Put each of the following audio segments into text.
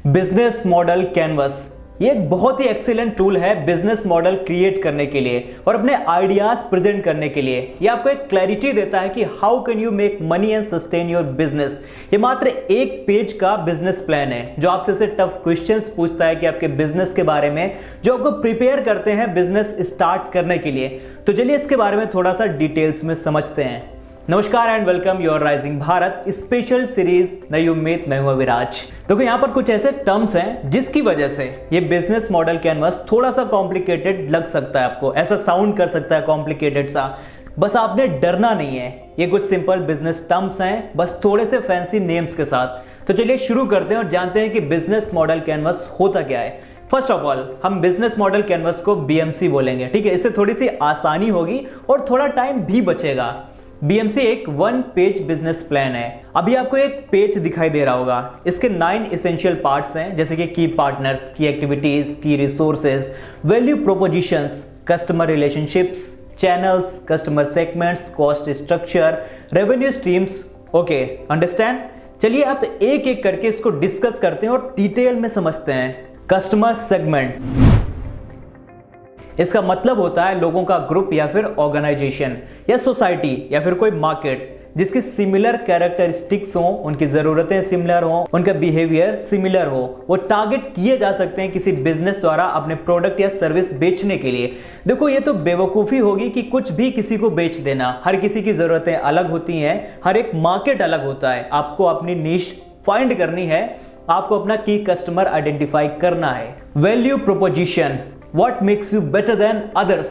Business model canvas ये एक बहुत ही एक्सीलेंट टूल है बिजनेस मॉडल क्रिएट करने के लिए और अपने आइडियाज प्रेजेंट करने के लिए। ये आपको एक क्लैरिटी देता है कि how can you make money and sustain your business. ये मात्र एक पेज का बिजनेस प्लान है जो आपसे से टफ क्वेश्चंस पूछता है कि आपके बिजनेस के बारे में, जो आपको प्रिपेयर करते हैं बिजनेस स्टार्ट करने के लिए। तो चलिए इसके बारे में थोड़ा सा डिटेल्स में समझते हैं। नमस्कार and welcome your rising Bharat special series नई उम्मीद। मैं हूं विराज। देखो यहाँ पर कुछ ऐसे टर्म्स हैं जिसकी वजह से ये बिजनेस मॉडल कैनवस थोड़ा सा कॉम्प्लिकेटेड लग सकता है, आपको ऐसा साउंड कर सकता है कॉम्प्लिकेटेड सा। बस आपने डरना नहीं है, ये कुछ सिंपल बिजनेस टर्म्स हैं बस थोड़े से फैंसी नेम्स के साथ। तो चलिए शुरू करते हैं और जानते हैं कि बिजनेस मॉडल कैनवस होता क्या है। फर्स्ट ऑफ ऑल हम बिजनेस मॉडल कैनवस को बीएमसी बोलेंगे, ठीक है। इससे थोड़ी सी आसानी होगी और थोड़ा टाइम भी बचेगा। बीएमसी एक वन पेज बिजनेस प्लान है। अभी आपको एक पेज दिखाई दे रहा होगा। इसके 9 एसेंशियल पार्ट्स हैं, जैसे कि की पार्टनर्स, की एक्टिविटीज, की resources, value propositions, customer relationships, channels, customer segments, cost structure, revenue streams. Okay, understand. चलिए आप एक एक करके इसको डिस्कस करते हैं और डिटेल में समझते हैं। कस्टमर सेगमेंट, इसका मतलब होता है लोगों का ग्रुप या फिर ऑर्गेनाइजेशन या सोसाइटी या फिर कोई मार्केट जिसकी सिमिलर कैरेक्टरिस्टिक्स हो, उनकी ज़रूरतें सिमिलर हो, उनका बिहेवियर सिमिलर हो। वो टारगेट किए जा सकते हैं किसी बिजनेस द्वारा अपने प्रोडक्ट या सर्विस बेचने के लिए। देखो ये तो बेवकूफ़ी होगी कि कुछ भी किसी को बेच देना। हर किसी की ज़रूरतें अलग होती हैं, हर एक मार्केट अलग होता है। आपको अपनी नीश फाइंड करनी है, आपको अपना की कस्टमर आइडेंटिफाई करना है। Value proposition, What makes you better than others?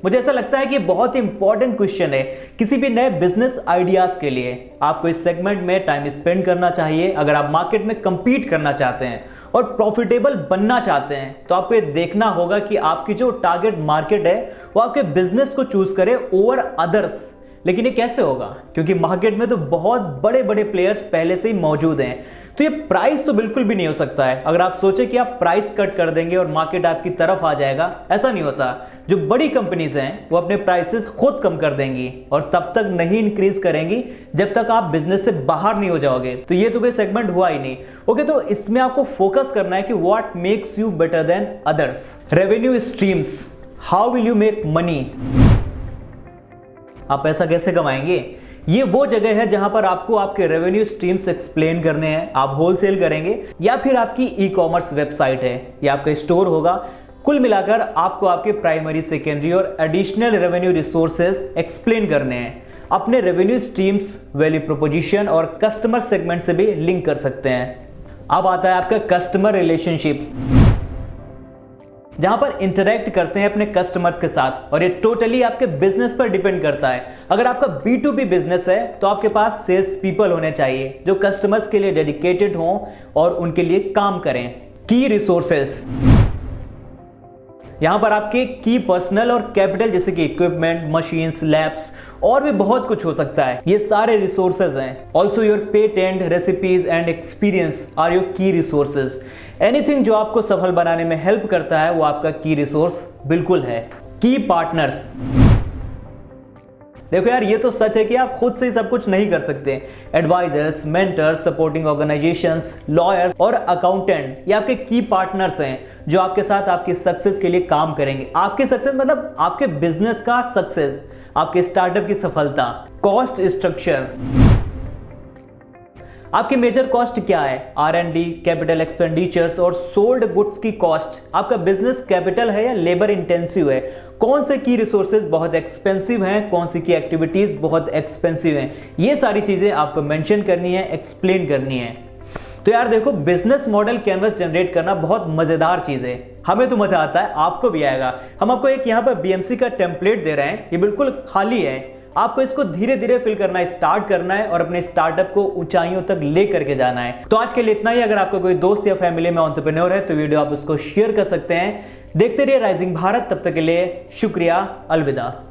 मुझे ऐसा लगता है कि बहुत ही इंपॉर्टेंट क्वेश्चन है किसी भी नए बिजनेस आइडियाज के लिए। आपको इस सेगमेंट में टाइम स्पेंड करना चाहिए। अगर आप मार्केट में compete करना चाहते हैं और प्रॉफिटेबल बनना चाहते हैं तो आपको ये देखना होगा कि आपकी जो टारगेट मार्केट है वो आपके बिजनेस को चूज करे ओवर अदर्स। लेकिन ये कैसे होगा, क्योंकि मार्केट में तो बहुत बड़े बड़े प्लेयर्स पहले से ही मौजूद हैं। तो ये प्राइस तो बिल्कुल भी नहीं हो सकता है। अगर आप सोचे कि आप प्राइस कट कर देंगे और मार्केट आपकी तरफ आ जाएगा, ऐसा नहीं होता। जो बड़ी कंपनीज हैं वो अपने प्राइसेस खुद कम कर देंगी और तब तक नहीं इंक्रीज करेंगी जब तक आप बिजनेस से बाहर नहीं हो जाओगे। तो ये तो कोई सेगमेंट हुआ ही नहीं। ओके, तो इसमें आपको फोकस करना है कि what makes you better than others. Revenue streams, how will you make money. आप पैसा कैसे कमाएंगे, ये वो जगह है जहां पर आपको आपके रेवेन्यू स्ट्रीम्स एक्सप्लेन करने हैं। आप होलसेल करेंगे या फिर आपकी ई कॉमर्स वेबसाइट है या आपका स्टोर होगा। कुल मिलाकर आपको आपके प्राइमरी, सेकेंडरी और एडिशनल रेवेन्यू रिसोर्सेज एक्सप्लेन करने हैं। अपने रेवेन्यू स्ट्रीम्स वैल्यू प्रोपोजिशन और कस्टमर सेगमेंट से भी लिंक कर सकते हैं। अब आता है आपका कस्टमर रिलेशनशिप, जहां पर इंटरेक्ट करते हैं अपने कस्टमर्स के साथ, और ये टोटली आपके बिजनेस पर डिपेंड करता है। अगर आपका B2B बिजनेस है तो आपके पास सेल्स पीपल होने चाहिए जो कस्टमर्स के लिए डेडिकेटेड हों और उनके लिए काम करें। की रिसोर्सेस, यहां पर आपके की पर्सनल और कैपिटल जैसे कि इक्विपमेंट, मशीन्स, लैब्स और भी बहुत कुछ हो सकता है। ये सारे रिसोर्सेज हैं। Also your patent, recipes and experience are your key resources. Anything जो आपको सफल बनाने में हेल्प करता है वो आपका की रिसोर्स बिल्कुल है। की पार्टनर्स, देखो यार ये तो सच है कि आप खुद से ही सब कुछ नहीं कर सकते। Advisers, mentors, supporting organisations, lawyers और अकाउंटेंट ये आपके की पार्टनर्स हैं जो आपके साथ आपकी सक्सेस के लिए काम करेंगे। आपकी सक्सेस मतलब आपके बिजनेस का सक्सेस, आपके स्टार्टअप की सफलता। कॉस्ट स्ट्रक्चर, आपकी मेजर कॉस्ट क्या है। R&D, कैपिटल एक्सपेंडिचर्स और सोल्ड गुड्स की कॉस्ट। आपका बिजनेस कैपिटल है या लेबर इंटेंसिव है। कौन से की रिसोर्सेज बहुत एक्सपेंसिव हैं, कौन सी की एक्टिविटीज बहुत एक्सपेंसिव हैं। ये सारी चीजें आपको मेंशन करनी है, एक्सप्लेन करनी है। तो यार देखो, बिजनेस मॉडल कैनवस जनरेट करना बहुत मजेदार चीज है। हमें तो मजा आता है, आपको भी आएगा। हम आपको एक यहाँ पर बीएमसी का टेम्पलेट दे रहे हैं, ये बिल्कुल खाली है। आपको इसको धीरे धीरे फिल करना, स्टार्ट करना है और अपने स्टार्टअप को ऊंचाइयों तक ले करके जाना है। तो आज के लिए इतना ही। अगर आपका कोई दोस्त या फैमिली में एंटरप्रेन्योर है तो वीडियो आप उसको शेयर कर सकते हैं। देखते रहिए राइजिंग भारत। तब तक के लिए शुक्रिया, अलविदा।